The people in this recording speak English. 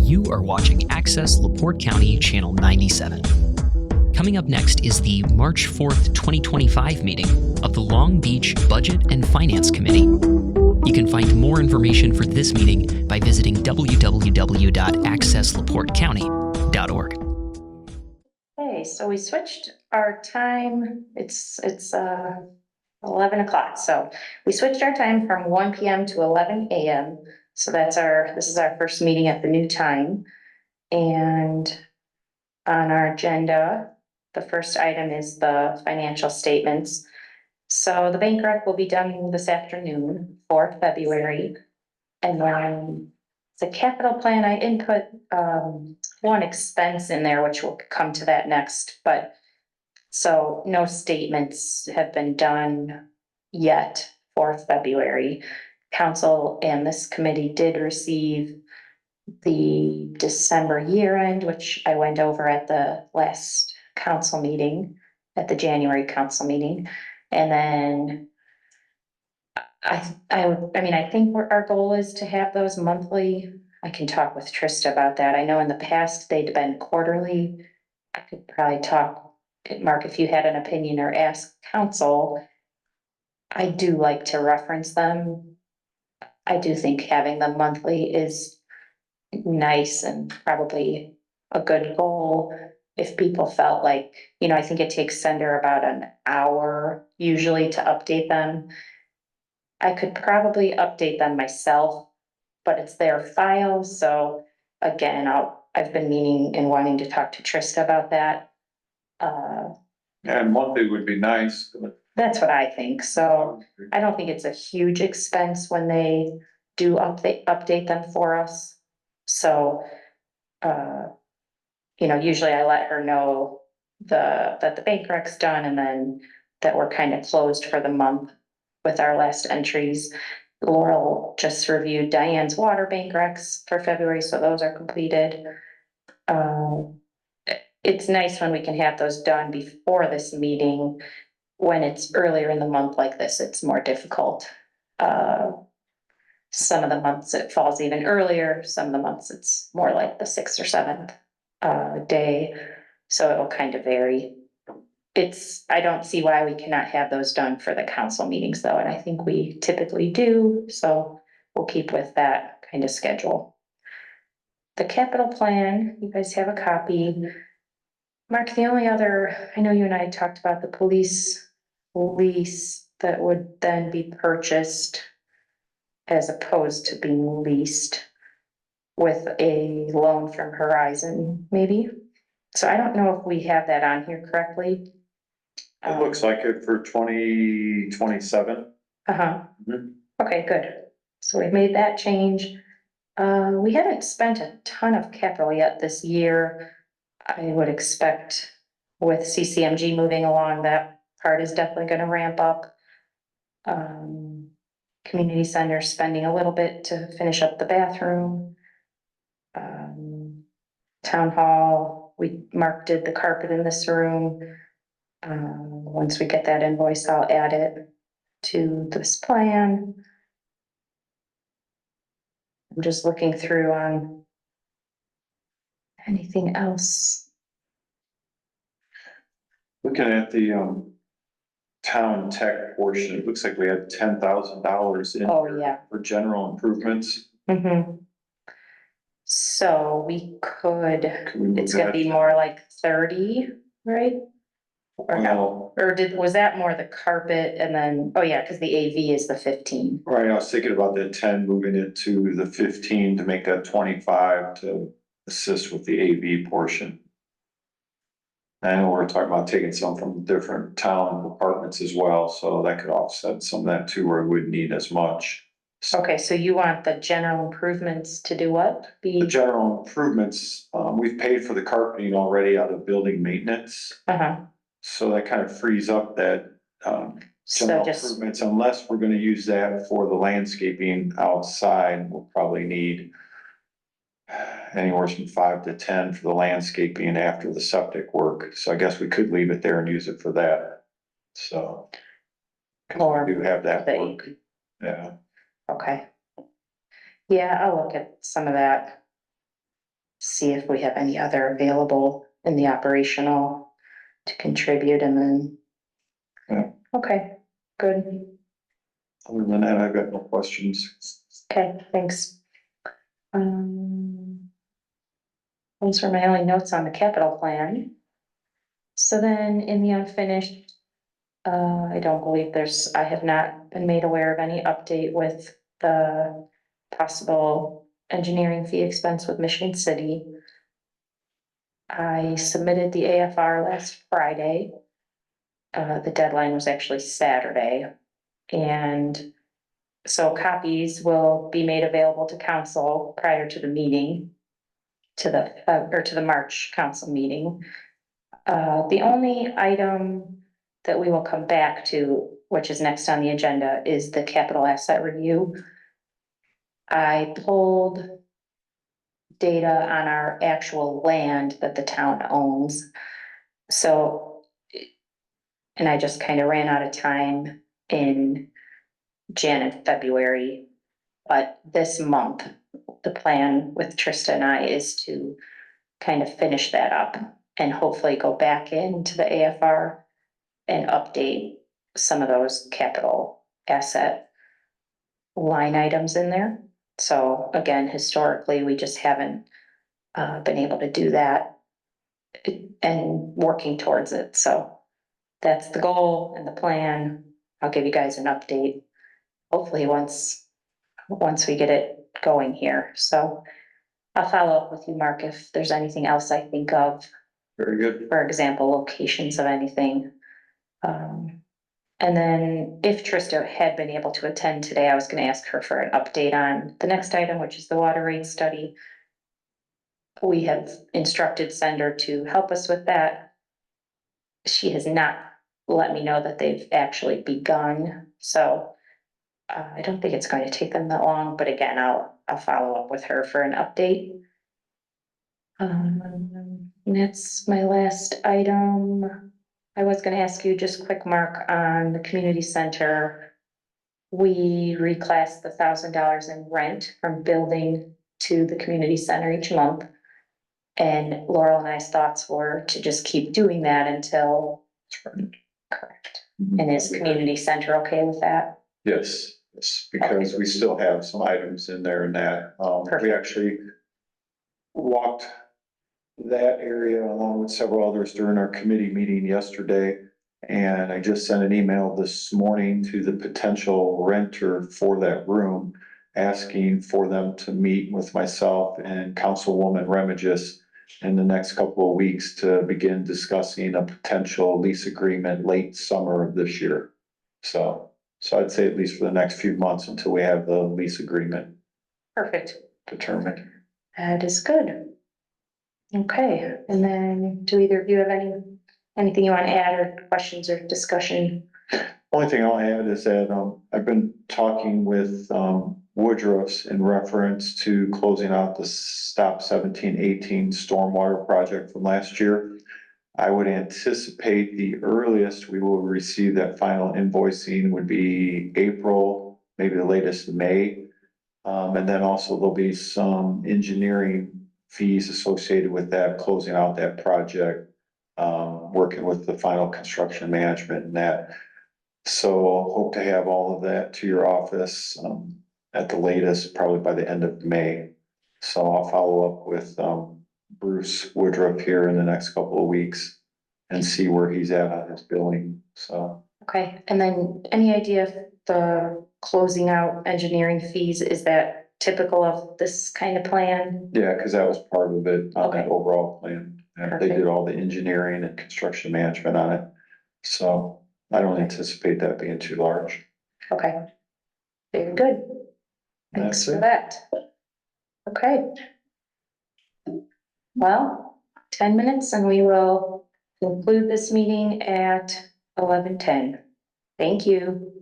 You are watching Access LaPorte County Channel 97. Coming up next is the March 4th, 2025 meeting of the Long Beach Budget and Finance Committee. You can find more information for this meeting by visiting www.accesslaportecounty.org. Okay, so we switched our time. It's 11 o'clock. So we switched our time from 1 p.m. to 11 a.m. So this is our first meeting at the new time. And on our agenda, the first item is the financial statements. So the bank rec will be done this afternoon for February. And then the capital plan, I input one expense in there, which will come to that next, but so no statements have been done yet for February. Council and this committee did receive the December year end, which I went over at the last council meeting, at the January council meeting. And then I think our goal is to have those monthly. I can talk with Trista about that. I know in the past they'd been quarterly. I could probably talk, Mark, if you had an opinion or ask council. I do like to reference them. I do think having them monthly is nice and probably a good goal. If people felt like, I think it takes Sender about an hour usually to update them. I could probably update them myself, but it's their file. So again, I've been meaning and wanting to talk to Trista about that. And monthly would be nice. That's what I think. So I don't think it's a huge expense when they do update them for us. So, usually I let her know that the bank rec's done and then that we're kind of closed for the month with our last entries. Laurel just reviewed Diane's water bank recs for February, so those are completed. It's nice when we can have those done before this meeting. When it's earlier in the month like this, it's more difficult. Some of the months it falls even earlier. Some of the months it's more like the 6th or 7th day. So it'll kind of vary. I don't see why we cannot have those done for the council meetings though. And I think we typically do. So we'll keep with that kind of schedule. The capital plan, you guys have a copy. Mark, the only other, I know you and I talked about the police lease that would then be purchased as opposed to being leased with a loan from Horizon, maybe. So I don't know if we have that on here correctly. It looks like it for 2027. Okay, good. So we've made that change. We haven't spent a ton of capital yet this year. I would expect with CCMG moving along, that part is definitely going to ramp up. Community center spending a little bit to finish up the bathroom. Town hall, Mark did the carpet in this room. Once we get that invoice, I'll add it to this plan. I'm just looking through on anything else. Looking at the town tech portion, it looks like we had $10,000 in for general improvements. So we could, it's gonna be more like 30, right? Or no, was that more the carpet and then, because the AV is the 15. Right, I was thinking about the 10, moving it to the 15 to make that 25 to assist with the AV portion. I know we're talking about taking some from different town departments as well, so that could offset some of that too, where we wouldn't need as much. Okay, so you want the general improvements to do what? The general improvements, we've paid for the carpeting already out of building maintenance. So that kind of frees up that general improvements, unless we're gonna use that for the landscaping outside. We'll probably need anywhere from 5 to 10 for the landscaping after the septic work. So I guess we could leave it there and use it for that. So we do have that work. Yeah. Okay. Yeah, I'll look at some of that. see if we have any other available in the operational to contribute and then. Yeah. Okay, good. Other than that, I've got no questions. Okay, thanks. Those were my only notes on the capital plan. So then in the unfinished, I don't believe I have not been made aware of any update with the possible engineering fee expense with Michigan City. I submitted the AFR last Friday. The deadline was actually Saturday. And so copies will be made available to council prior to the meeting, to the March council meeting. The only item that we will come back to, which is next on the agenda, is the capital asset review. I pulled data on our actual land that the town owns. So, and I just kind of ran out of time in January and February. But this month, the plan with Trista and I is to kind of finish that up and hopefully go back into the AFR and update some of those capital asset line items in there. So again, historically, we just haven't been able to do that and working towards it. So that's the goal and the plan. I'll give you guys an update, hopefully once we get it going here. So I'll follow up with you, Mark, if there's anything else I think of. Very good. For example, locations of anything. And then if Trista had been able to attend today, I was going to ask her for an update on the next item, which is the water rate study. We have instructed Sender to help us with that. She has not let me know that they've actually begun. So I don't think it's going to take them that long, but again, I'll follow up with her for an update. That's my last item. I was gonna ask you just quick, Mark, on the community center. We reclassed the $1,000 in rent from building to the community center each month. And Laurel and I's thoughts were to just keep doing that until. Correct. And is community center okay with that? Yes, because we still have some items in there and that, we actually walked that area along with several others during our committee meeting yesterday. And I just sent an email this morning to the potential renter for that room, asking for them to meet with myself and Councilwoman Remigis in the next couple of weeks to begin discussing a potential lease agreement late summer of this year. So I'd say at least for the next few months until we have the lease agreement. Perfect. Determined. That is good. Okay, and then do either of you have anything you want to add or questions or discussion? Only thing I'll add is that I've been talking with Woodruff's in reference to closing out the Stop 1718 stormwater project from last year. I would anticipate the earliest we will receive that final invoicing would be April, maybe the latest May. And then also there'll be some engineering fees associated with that, closing out that project, working with the final construction management and that. So hope to have all of that to your office at the latest, probably by the end of May. So I'll follow up with Bruce Woodruff here in the next couple of weeks and see where he's at on his billing. So. Okay, and then any idea if the closing out engineering fees, is that typical of this kind of plan? Yeah, because that was part of it on that Okay. overall plan. And they did all the engineering and construction management on it. So I don't anticipate that being too large. Okay. Very good. Thanks That's for it. that. Okay. Well, 10 minutes and we will conclude this meeting at 11:10. Thank you.